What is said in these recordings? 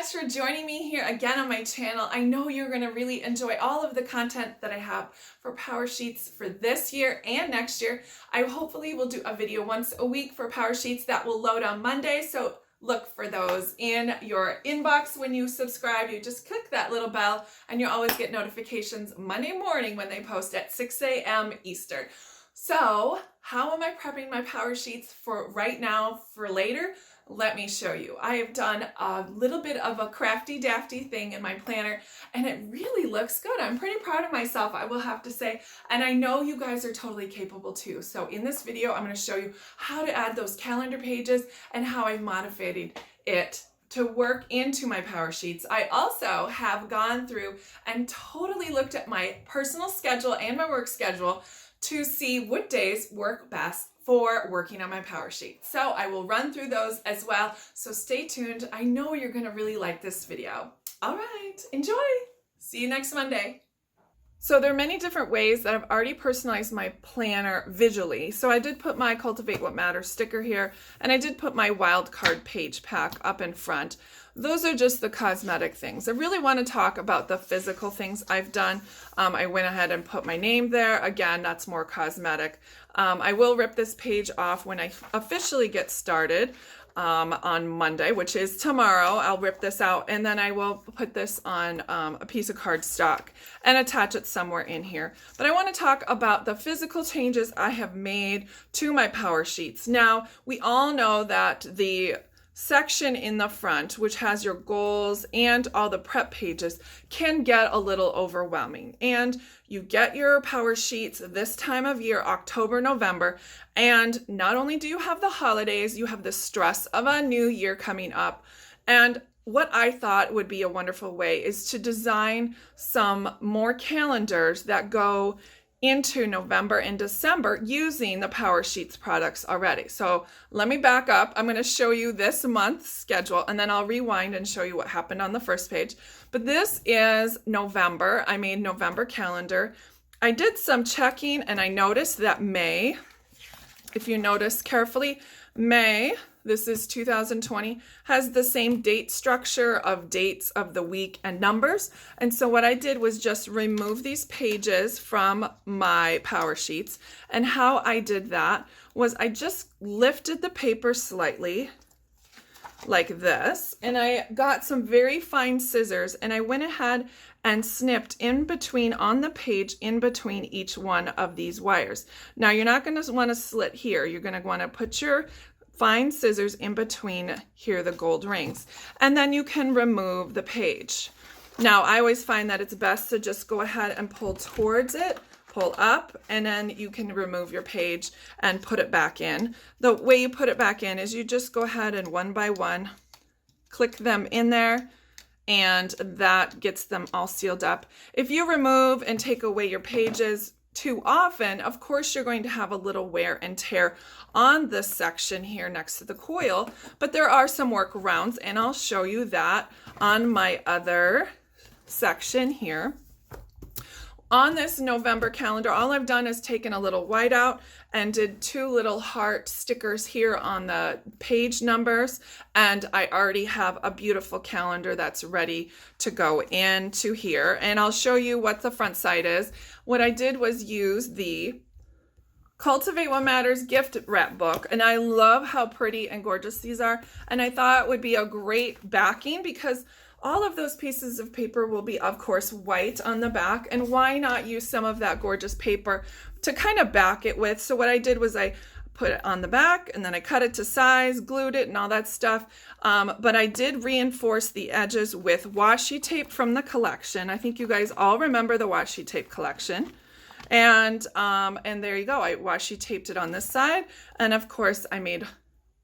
much for joining me here again on my channel. I know you're going to really enjoy all of the content that I have for PowerSheets for this year and next year. I hopefully will do a video once a week for PowerSheets that will load on Monday, so look for those in your inbox when you subscribe. You just click that little bell and you'll always get notifications Monday morning when they post at 6 a.m. Eastern. So how am I prepping my PowerSheets for right now for later? Let me show you. I have done a little bit of a crafty dafty thing in my planner and it really looks good. I'm pretty proud of myself, I will have to say, and I know you guys are totally capable too. So in this video, I'm going to show you how to add those calendar pages and how I modified it to work into my PowerSheets. I also have gone through and totally looked at my personal schedule and my work schedule to see what days work best for working on my PowerSheet. So I will run through those as well. So stay tuned. I know you're going to really like this video. All right, enjoy. See you next Monday. So there are many different ways that I've already personalized my planner visually. So I did put my Cultivate What Matters sticker here, and I did put my wildcard page pack up in front. Those are just the cosmetic things. I really want to talk about the physical things I've done. I went ahead and put my name there. Again, that's more cosmetic. I will rip this page off when I officially get started on Monday, which is tomorrow. I'll rip this out and then I will put this on a piece of cardstock and attach it somewhere in here. But I want to talk about the physical changes I have made to my PowerSheets. Now, we all know that the section in the front, which has your goals and all the prep pages, can get a little overwhelming. And you get your PowerSheets this time of year, October, November, and not only do you have the holidays, you have the stress of a new year coming up. And what I thought would be a wonderful way is to design some more calendars that go into November and December using the PowerSheets products already. So let me back up. I'm going to show you this month's schedule and then I'll rewind and show you what happened on the first page. But this is November. I made November calendar. I did some checking and I noticed that May, if you notice carefully, May, this is 2020, has the same date structure of dates of the week and numbers. And so what I did was just remove these pages from my PowerSheets. And how I did that was I just lifted the paper slightly like this. And I got some very fine scissors and I went ahead and snipped in between on the page, in between each one of these wires. Now you're not going to want to slit here. You're going to want to put your fine scissors in between here, the gold rings, and then you can remove the page. Now I always find that it's best to just go ahead and pull towards it, pull up, and then you can remove your page and put it back in. The way you put it back in is you just go ahead and one by one click them in there, and that gets them all sealed up. If you remove and take away your pages too often, of course you're going to have a little wear and tear on this section here next to the coil, but there are some workarounds and I'll show you that on my other section here. On this November calendar, all I've done is taken a little white out and did two little heart stickers here on the page numbers, and I already have a beautiful calendar that's ready to go into here, and I'll show you what the front side is. What I did was use the Cultivate What Matters gift wrap book, and I love how pretty and gorgeous these are, and I thought it would be a great backing because all of those pieces of paper will be, of course, white on the back, and why not use some of that gorgeous paper to kind of back it with? So what I did was I put it on the back and then I cut it to size, glued it and all that stuff. But I did reinforce the edges with washi tape from the collection. I think you guys all remember the washi tape collection. And there you go. I washi taped it on this side. And of course I made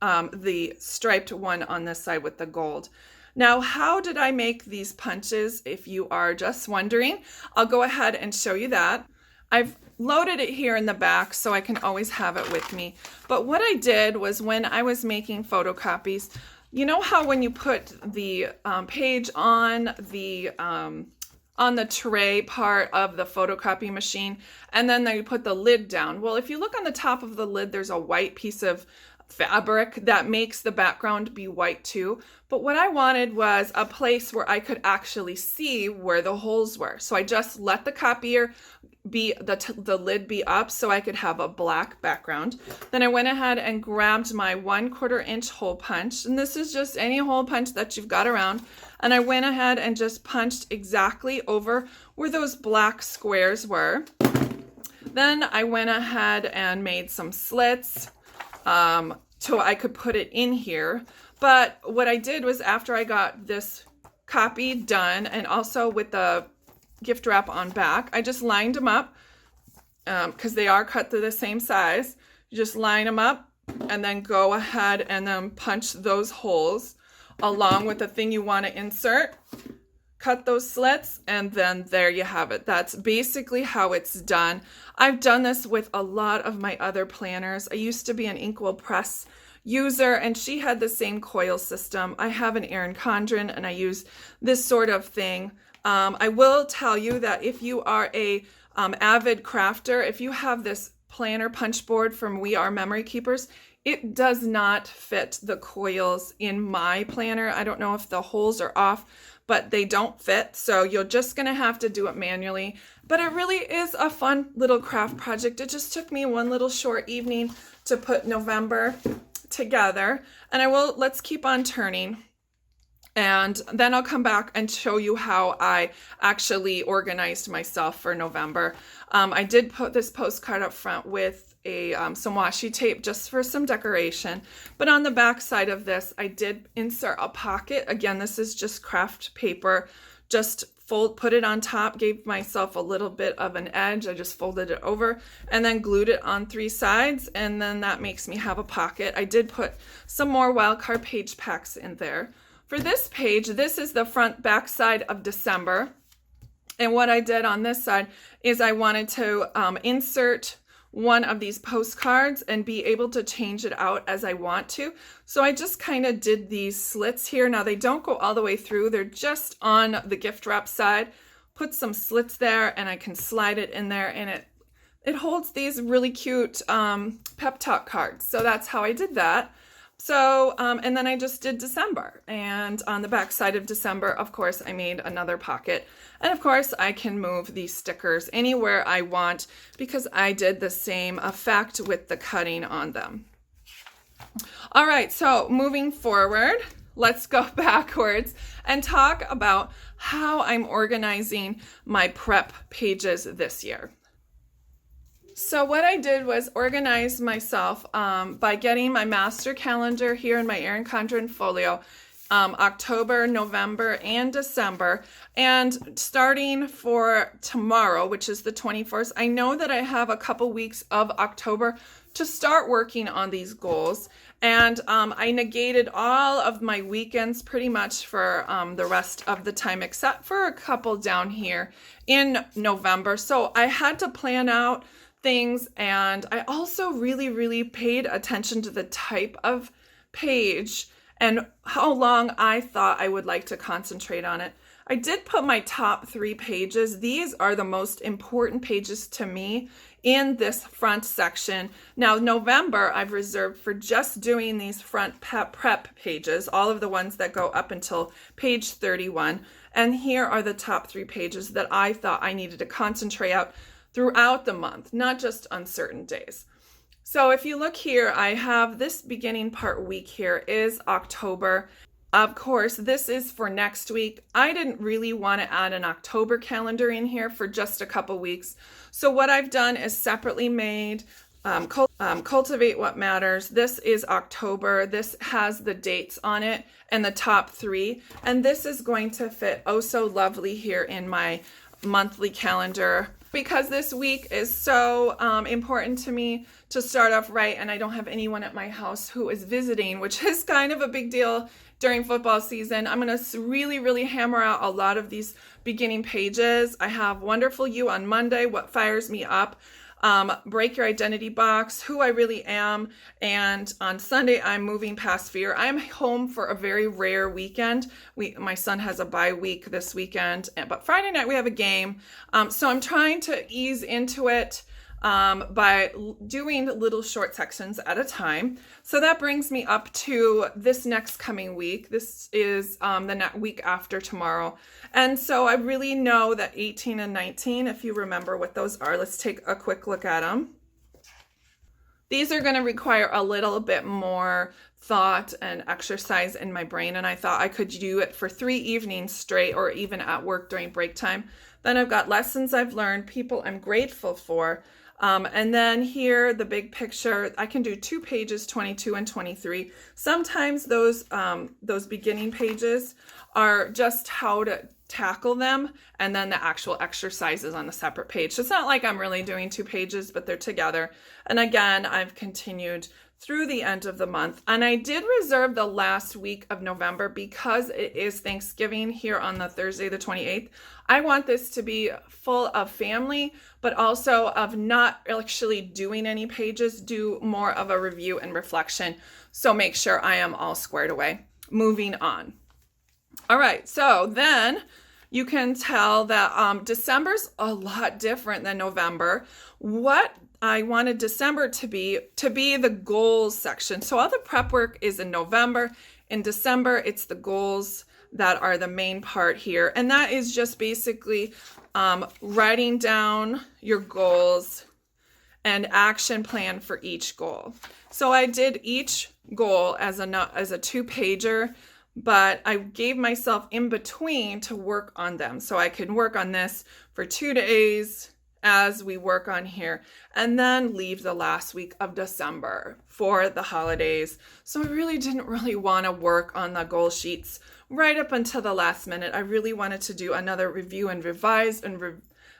the striped one on this side with the gold. Now, how did I make these punches? If you are just wondering, I'll go ahead and show you that. I've loaded it here in the back so I can always have it with me. But what I did was when I was making photocopies, you know how when you put the page on the tray part of the photocopy machine and then you put the lid down? Well, if you look on the top of the lid, there's a white piece of fabric that makes the background be white too. But what I wanted was a place where I could actually see where the holes were. So I just let the copier be, the lid be up so I could have a black background. Then I went ahead and grabbed my 1/4 inch hole punch. And this is just any hole punch that you've got around. And I went ahead and just punched exactly over where those black squares were. Then I went ahead and made some slits so I could put it in here. But what I did was, after I got this copy done and also with the gift wrap on back, I just lined them up because they are cut to the same size. You just line them up and then go ahead and then punch those holes along with the thing you want to insert. Cut those slits, and then there you have it. That's basically how it's done. I've done this with a lot of my other planners. I used to be an Inkwell Press user, and she had the same coil system. I have an Erin Condren, and I use this sort of thing. I will tell you that if you are a avid crafter, if you have this planner punch board from We Are Memory Keepers, it does not fit the coils in my planner. I don't know if the holes are off, but they don't fit. So you're just gonna have to do it manually. But it really is a fun little craft project. It just took me one little short evening to put November together. And let's keep on turning. And then I'll come back and show you how I actually organized myself for November. I did put this postcard up front with some washi tape just for some decoration. But on the back side of this, I did insert a pocket. Again, this is just craft paper. Just put it on top, gave myself a little bit of an edge. I just folded it over and then glued it on 3 sides. And then that makes me have a pocket. I did put some more wildcard page packs in there. For this page, this is the front back side of December. And what I did on this side is I wanted to insert one of these postcards and be able to change it out as I want to. So I just kind of did these slits here. Now they don't go all the way through. They're just on the gift wrap side. Put some slits there and I can slide it in there, and it holds these really cute pep talk cards. So that's how I did that. So, and then I just did December, and on the back side of December, of course, I made another pocket. And of course, I can move these stickers anywhere I want because I did the same effect with the cutting on them. All right, so moving forward, let's go backwards and talk about how I'm organizing my prep pages this year. So what I did was organize myself by getting my master calendar here in my Erin Condren folio, October, November, and December. And starting for tomorrow, which is the 21st, I know that I have a couple weeks of October to start working on these goals. And I negated all of my weekends pretty much for the rest of the time, except for a couple down here in November. So I had to plan out things, and I also really paid attention to the type of page and how long I thought I would like to concentrate on it. I did put my top 3 pages. These are the most important pages to me in this front section. Now, November I've reserved for just doing these front prep pages, all of the ones that go up until page 31. And here are the top 3 pages that I thought I needed to concentrate out throughout the month, not just on certain days. So if you look here, I have this beginning part week here is October. Of course, this is for next week. I didn't really want to add an October calendar in here for just a couple weeks. So what I've done is separately made Cultivate What Matters. This is October. This has the dates on it and the top 3. And this is going to fit oh so lovely here in my monthly calendar, because this week is so important to me to start off right, and I don't have anyone at my house who is visiting, which is kind of a big deal during football season. I'm going to really hammer out a lot of these beginning pages. I have Wonderful You on Monday, What Fires Me Up, Break Your Identity Box, Who I Really Am, and on Sunday I'm Moving Past Fear. I'm home for a very rare weekend. My son has a bye week this weekend, but Friday night we have a game, so I'm trying to ease into it by doing little short sections at a time. So that brings me up to this next coming week. This is the week after tomorrow. And so I really know that 18 and 19, if you remember what those are, let's take a quick look at them. These are going to require a little bit more thought and exercise in my brain, and I thought I could do it for 3 evenings straight or even at work during break time. Then I've got lessons I've learned, people I'm grateful for, and then here, the big picture, I can do 2 pages, 22 and 23. Sometimes those beginning pages are just how to tackle them, and then the actual exercises on the separate page. So it's not like I'm really doing 2 pages, but they're together. And again, I've continued through the end of the month. And I did reserve the last week of November because it is Thanksgiving here on the Thursday, the 28th. I want this to be full of family, but also of not actually doing any pages, do more of a review and reflection. So make sure I am all squared away. Moving on. All right, so then you can tell that December's a lot different than November. What I wanted December to be the goals section. So all the prep work is in November. In December, it's the goals that are the main part here. And that is just basically writing down your goals and action plan for each goal. So I did each goal as a 2-pager, but I gave myself in between to work on them. So I can work on this for 2 days as we work on here, and then leave the last week of December for the holidays. So I really didn't want to work on the goal sheets right up until the last minute. I really wanted to do another review and revise and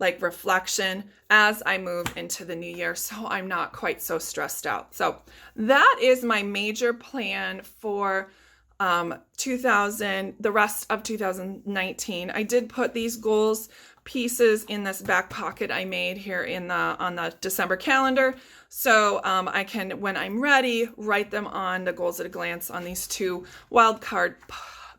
reflection as I move into the new year, so I'm not quite so stressed out. So that is my major plan for the rest of 2019. I did put these goals pieces in this back pocket I made here on the December calendar, so I can, when I'm ready, write them on the goals at a glance on these 2 wildcard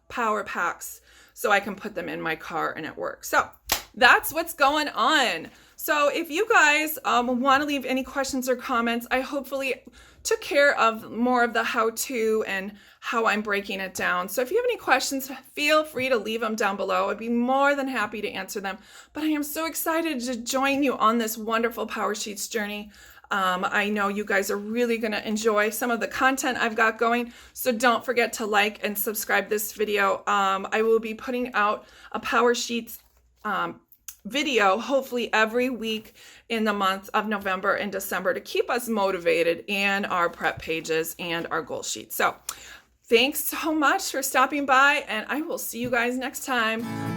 power packs, so I can put them in my car and at work. So that's what's going on. So if you guys want to leave any questions or comments, I hopefully took care of more of the how-to and how I'm breaking it down. So if you have any questions, feel free to leave them down below. I'd be more than happy to answer them. But I am so excited to join you on this wonderful PowerSheets journey. I know you guys are really going to enjoy some of the content I've got going. So don't forget to like and subscribe this video. I will be putting out a PowerSheets video hopefully every week in the month of November and December to keep us motivated in our prep pages and our goal sheets. So thanks so much for stopping by, and I will see you guys next time.